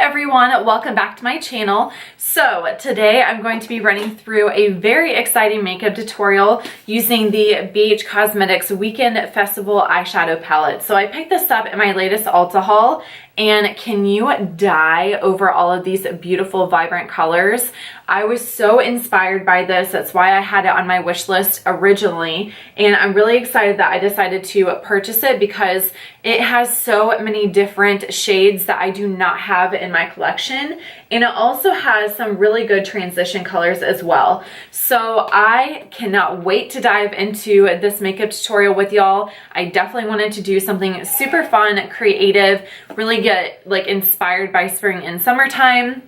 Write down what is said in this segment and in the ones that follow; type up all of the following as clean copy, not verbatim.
everyone, welcome back to my channel. So today I'm going to be running through a very exciting makeup tutorial using the ABH Cosmetics Weekend Festival eyeshadow palette. So I picked this up in my latest Ulta haul, and can you die over all of these beautiful vibrant colors? I was so inspired by this. That's why I had it on my wish list originally, and I'm really excited that I decided to purchase it because it has so many different shades that I do not have in my collection, and it also has some really good transition colors as well. So I cannot wait to dive into this makeup tutorial with y'all. I definitely wanted to do something super fun, creative, really get like inspired by spring and summertime.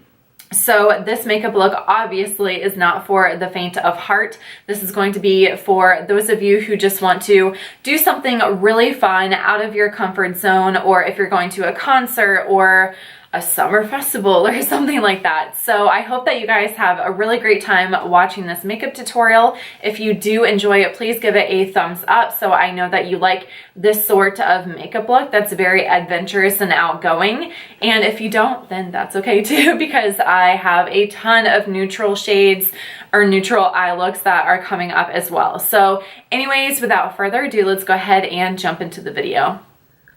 So this makeup look obviously is not for the faint of heart. This is going to be for those of you who just want to do something really fun out of your comfort zone, or if you're going to a concert or a summer festival or something like that. So I hope that you guys have a really great time watching this makeup tutorial. If you do enjoy it, please give it a thumbs up so I know that you like this sort of makeup look that's very adventurous and outgoing. And if you don't, then that's okay too, because I have a ton of neutral shades or neutral eye looks that are coming up as well. So anyways, without further ado, let's go ahead and jump into the video.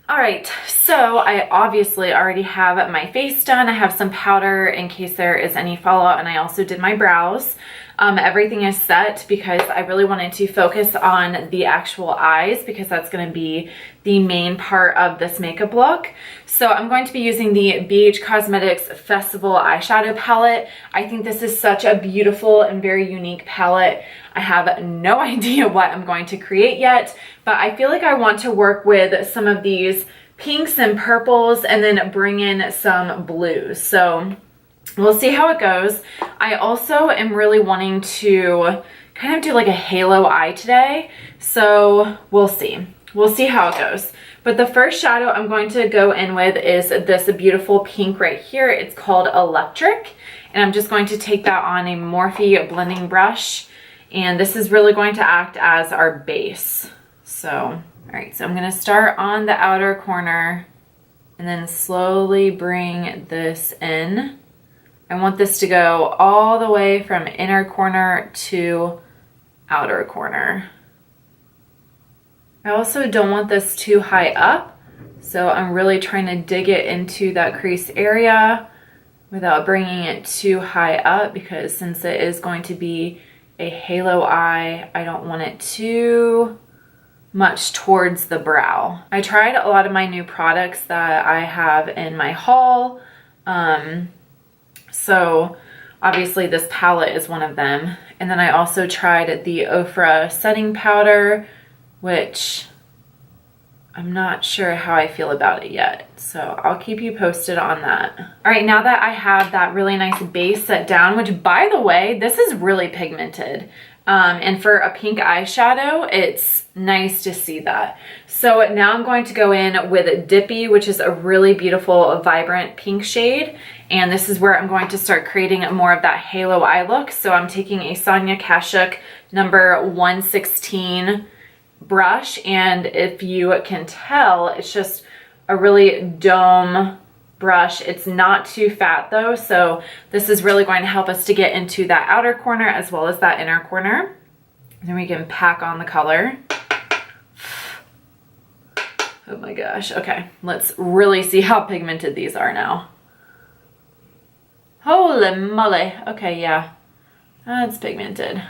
All right, so I obviously already have my face done. I have some powder in case there is any fallout, and I also did my brows. Everything is set because I really wanted to focus on the actual eyes because that's going to be the main part of this makeup look. So I'm going to be using the ABH Cosmetics Festival eyeshadow palette. I think this is such a beautiful and very unique palette. I have no idea what I'm going to create yet, but I feel like I want to work with some of these pinks and purples and then bring in some blues. So we'll see how it goes. I also am really wanting to kind of do like a halo eye today. So we'll see. We'll see how it goes. But the first shadow I'm going to go in with is this beautiful pink right here. It's called Electric. And I'm just going to take that on a Morphe blending brush. And this is really going to act as our base. So, all right, so I'm going to start on the outer corner and then slowly bring this in. I want this to go all the way from inner corner to outer corner. I also don't want this too high up, so I'm really trying to dig it into that crease area without bringing it too high up, because since it is going to be a halo eye, I don't want it too much towards the brow. I tried a lot of my new products that I have in my haul. So obviously this palette is one of them. And then I also tried the Ofra setting powder, which I'm not sure how I feel about it yet. So I'll keep you posted on that. All right, now that I have that really nice base set down, which by the way, this is really pigmented. And for a pink eyeshadow, it's nice to see that. So now I'm going to go in with Dippie, which is a really beautiful, vibrant pink shade. And this is where I'm going to start creating more of that halo eye look. So I'm taking a Sonia Kashuk number 116 brush. And if you can tell, it's just a really dome brush. It's not too fat though, so this is really going to help us to get into that outer corner as well as that inner corner. Then we can pack on the color. Oh my gosh. Okay, let's really see how pigmented these are now. Holy moly. Okay, yeah, that's pigmented.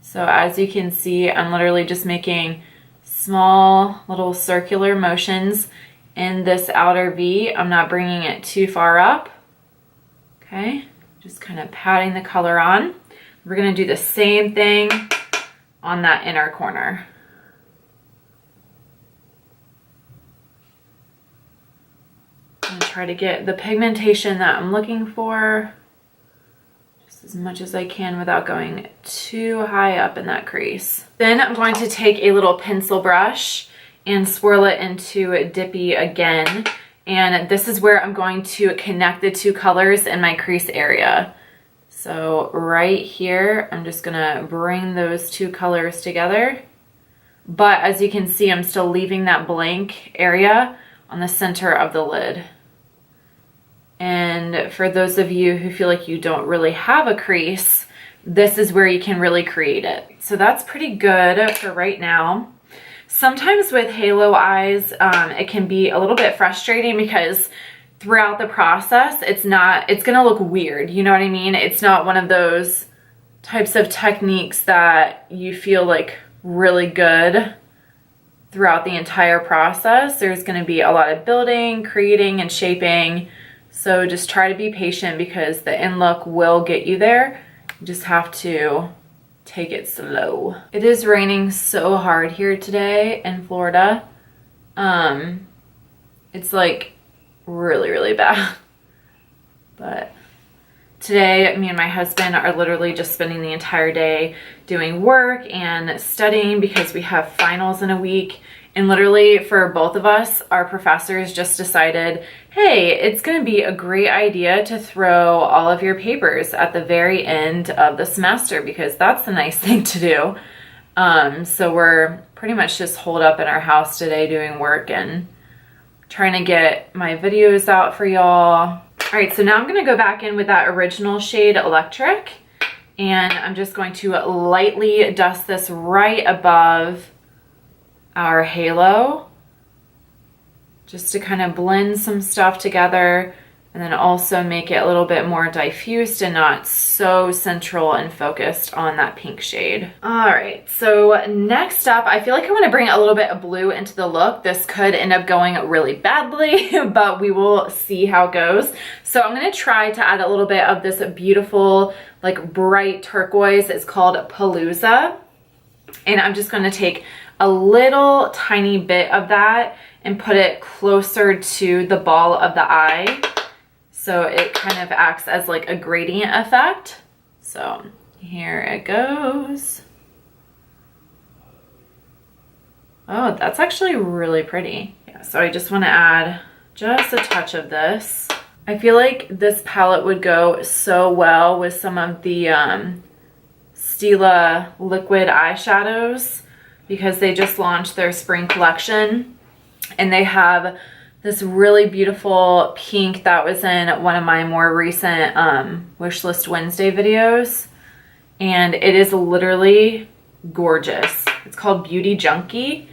So as you can see, I'm literally just making small little circular motions in this outer V. I'm not bringing it too far up. Okay, just kind of patting the color on. We're going to do the same thing on that inner corner. I'm going to try to get the pigmentation that I'm looking for just as much as I can without going too high up in that crease. Then I'm going to take a little pencil brush and swirl it into Dippie again. And this is where I'm going to connect the two colors in my crease area. So right here, I'm just gonna bring those two colors together. But as you can see, I'm still leaving that blank area on the center of the lid. And for those of you who feel like you don't really have a crease, this is where you can really create it. So that's pretty good for right now. Sometimes with halo eyes, it can be a little bit frustrating because throughout the process, it's gonna look weird. You know what I mean? It's not one of those types of techniques that you feel like really good throughout the entire process. There's gonna be a lot of building, creating, and shaping. So just try to be patient because the end look will get you there. You just have to take it slow. It is raining so hard here today in Florida. It's like really, really bad. But today, me and my husband are literally just spending the entire day doing work and studying because we have finals in a week. And literally for both of us, our professors just decided, hey, it's gonna be a great idea to throw all of your papers at the very end of the semester because that's the nice thing to do. So we're pretty much just holed up in our house today doing work and trying to get my videos out for y'all. All right, so now I'm gonna go back in with that original shade Electric, and I'm just going to lightly dust this right above our halo just to kind of blend some stuff together and then also make it a little bit more diffused and not so central and focused on that pink shade. All right, so next up, I feel like I want to bring a little bit of blue into the look. This could end up going really badly, but we will see how it goes. So I'm going to try to add a little bit of this beautiful, like bright turquoise. It's called Palooza. And I'm just going to take a little tiny bit of that and put it closer to the ball of the eye. So it kind of acts as like a gradient effect. So here it goes. Oh, that's actually really pretty. Yeah, so I just want to add just a touch of this. I feel like this palette would go so well with some of the Stila liquid eyeshadows because they just launched their spring collection and they have this really beautiful pink that was in one of my more recent Wishlist Wednesday videos, and it is literally gorgeous. It's called Beauty Junkie,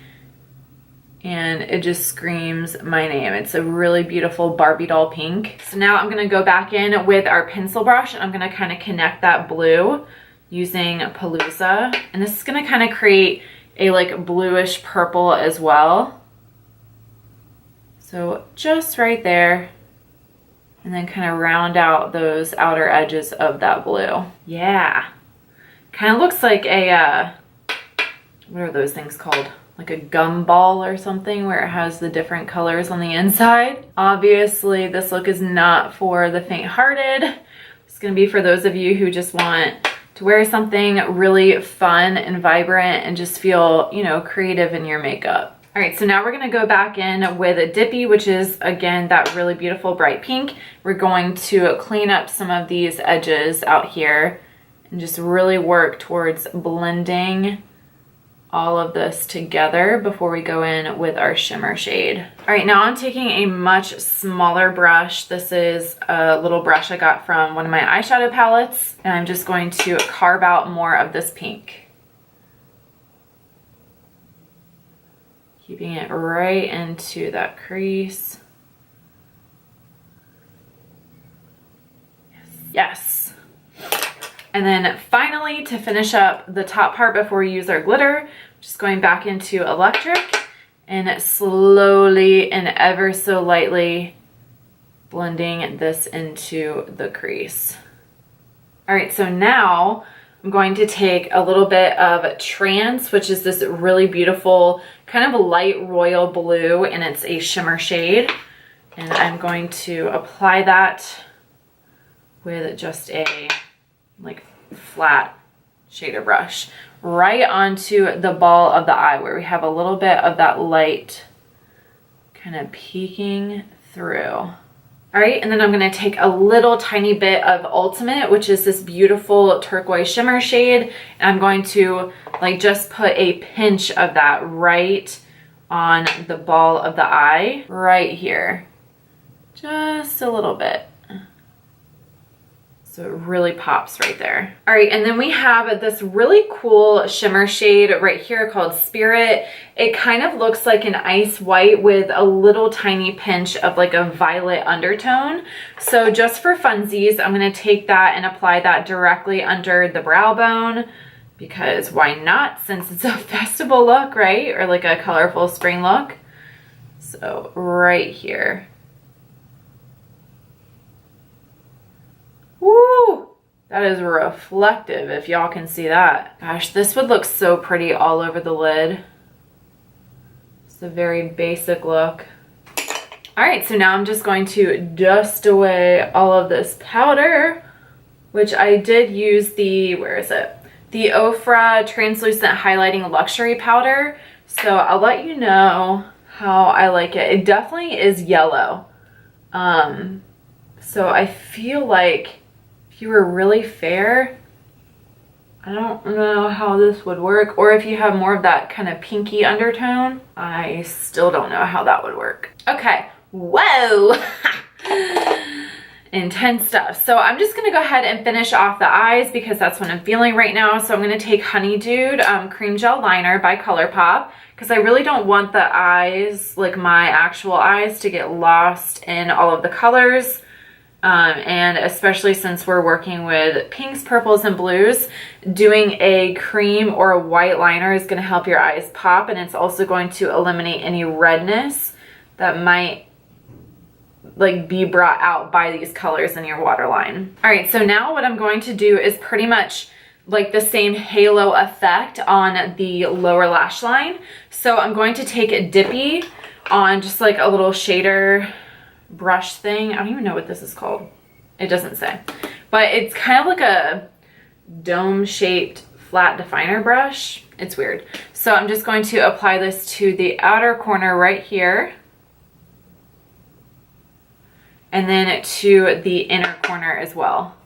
and it just screams my name. It's a really beautiful Barbie doll pink. So now I'm gonna go back in with our pencil brush and I'm gonna kind of connect that blue using Palooza, and this is gonna kind of create a like bluish purple as well. So just right there, and then kind of round out those outer edges of that blue. Yeah, kind of looks like a, what are those things called? Like a gum ball or something where it has the different colors on the inside. Obviously, this look is not for the faint-hearted. It's gonna be for those of you who just want to wear something really fun and vibrant and just feel, you know, creative in your makeup. All right, so now we're gonna go back in with a dippie, which is, again, that really beautiful bright pink. We're going to clean up some of these edges out here and just really work towards blending all of this together before we go in with our shimmer shade. All right, now I'm taking a much smaller brush. This is a little brush I got from one of my eyeshadow palettes, and I'm just going to carve out more of this pink. Keeping it right into that crease. Yes. And then finally, to finish up the top part before we use our glitter, just going back into Electric and slowly and ever so lightly blending this into the crease. All right, so now I'm going to take a little bit of Trance, which is this really beautiful kind of light royal blue, and it's a shimmer shade. And I'm going to apply that with just a like flat shader brush right onto the ball of the eye where we have a little bit of that light kind of peeking through. All right, and then I'm gonna take a little tiny bit of Ultimate, which is this beautiful turquoise shimmer shade, and I'm going to like just put a pinch of that right on the ball of the eye right here. Just a little bit. So it really pops right there. All right, and then we have this really cool shimmer shade right here called Spirit. It kind of looks like an ice white with a little tiny pinch of like a violet undertone. So just for funsies, I'm gonna take that and apply that directly under the brow bone, because why not, since it's a festival look, right? Or like a colorful spring look. So right here. Woo! That is reflective, if y'all can see that. Gosh, this would look so pretty all over the lid. It's a very basic look. All right, so now I'm just going to dust away all of this powder, which I did use the, where is it? The Ofra Translucent Highlighting Luxury Powder. So I'll let you know how I like it. It definitely is yellow. So I feel like if you were really fair, I don't know how this would work. Or if you have more of that kind of pinky undertone, I still don't know how that would work. Okay, whoa. Intense stuff. So I'm just gonna go ahead and finish off the eyes because that's what I'm feeling right now. So I'm gonna take Honey Dude Cream Gel Liner by Colourpop, because I really don't want the eyes, like my actual eyes, to get lost in all of the colors. And especially since we're working with pinks, purples, and blues, doing a cream or a white liner is going to help your eyes pop, and it's also going to eliminate any redness that might like be brought out by these colors in your waterline. All right, so now what I'm going to do is pretty much like the same halo effect on the lower lash line. So I'm going to take a dippie on just like a little shader brush thing. I don't even know what this is called. It doesn't say, but it's kind of like a dome shaped flat definer brush. It's weird. So I'm just going to apply this to the outer corner right here, and then to the inner corner as well.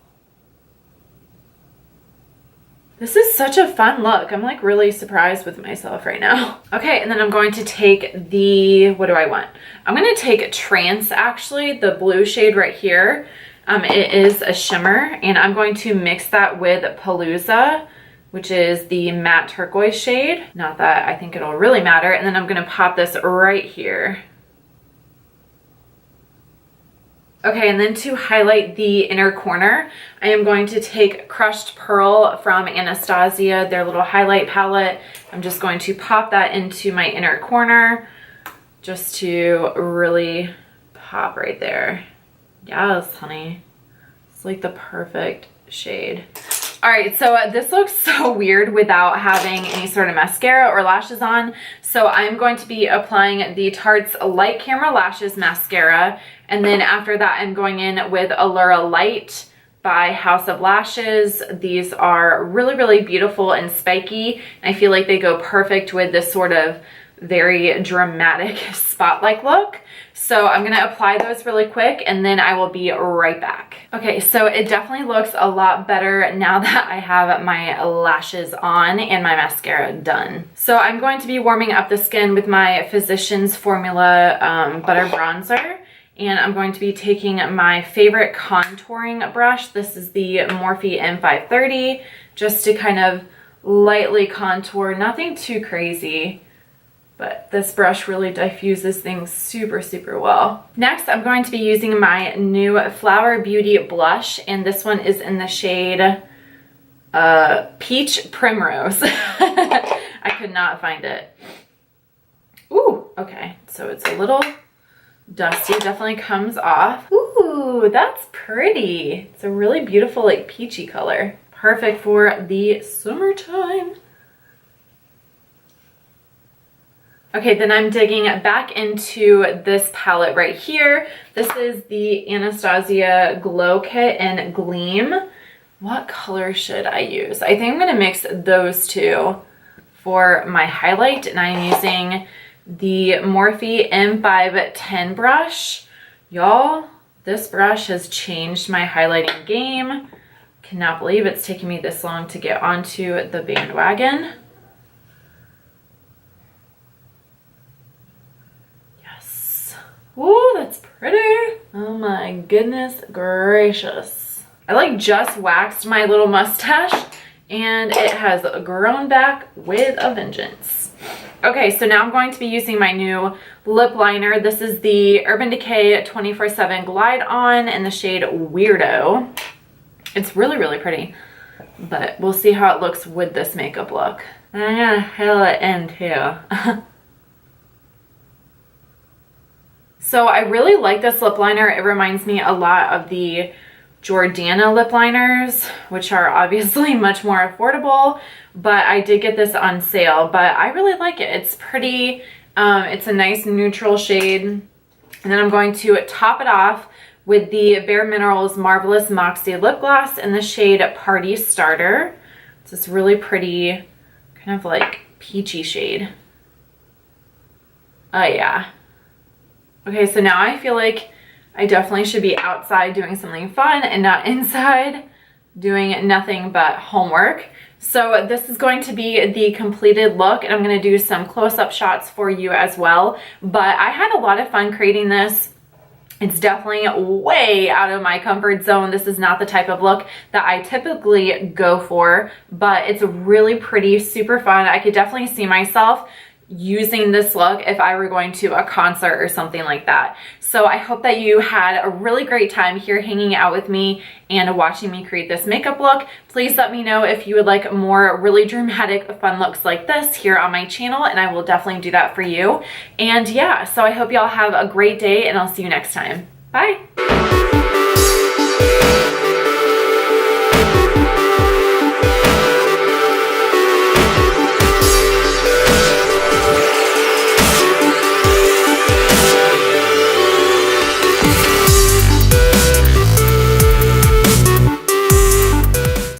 This is such a fun look. I'm like really surprised with myself right now. Okay, and then I'm going to take the, what do I want? I'm gonna take Trance, actually, the blue shade right here. It is a shimmer, and I'm going to mix that with Palooza, which is the matte turquoise shade. Not that I think it'll really matter. And then I'm gonna pop this right here. Okay, and then to highlight the inner corner, I am going to take Crushed Pearl from Anastasia, their little highlight palette. I'm just going to pop that into my inner corner just to really pop right there. Yes, honey. It's like the perfect shade. All right, so this looks so weird without having any sort of mascara or lashes on. So I'm going to be applying the Tarte's Light Camera Lashes Mascara. And then after that, I'm going in with Allura Light by House of Lashes. These are really, really beautiful and spiky. I feel like they go perfect with this sort of very dramatic spotlight look. So I'm gonna apply those really quick and then I will be right back. Okay, so it definitely looks a lot better now that I have my lashes on and my mascara done. So I'm going to be warming up the skin with my Physicians Formula Butter Bronzer. And I'm going to be taking my favorite contouring brush. This is the Morphe M530, just to kind of lightly contour, nothing too crazy. But this brush really diffuses things super, super well. Next, I'm going to be using my new Flower Beauty blush, and this one is in the shade Peach Primrose. I could not find it. Ooh, okay, so it's a little dusty, definitely comes off. Ooh, that's pretty. It's a really beautiful, like, peachy color. Perfect for the summertime. Okay, then I'm digging back into this palette right here. This is the Anastasia Glow Kit in Gleam. What color should I use? I think I'm gonna mix those two for my highlight, and I'm using the Morphe M510 brush. Y'all, this brush has changed my highlighting game. Cannot believe it's taken me this long to get onto the bandwagon. Ooh, that's pretty. Oh my goodness gracious. I like just waxed my little mustache and it has grown back with a vengeance. Okay, so now I'm going to be using my new lip liner. This is the Urban Decay 24/7 Glide On in the shade Weirdo. It's really, really pretty, but we'll see how it looks with this makeup look. And I'm gonna fill it in too. So I really like this lip liner. It reminds me a lot of the Jordana lip liners, which are obviously much more affordable, but I did get this on sale, but I really like it. It's pretty, it's a nice neutral shade. And then I'm going to top it off with the Bare Minerals Marvelous Moxie Lipgloss in the shade Party Starter. It's this really pretty, kind of like peachy shade. Oh yeah. Okay, so now I feel like I definitely should be outside doing something fun and not inside doing nothing but homework. So this is going to be the completed look, and I'm going to do some close-up shots for you as well. But I had a lot of fun creating this. It's definitely way out of my comfort zone. This is not the type of look that I typically go for, but it's really pretty, super fun. I could definitely see myself using this look if I were going to a concert or something like that. So I hope that you had a really great time here hanging out with me and watching me create this makeup look. Please let me know if you would like more really dramatic fun looks like this here on my channel, and I will definitely do that for you. And yeah, so I hope y'all have a great day, and I'll see you next time. Bye.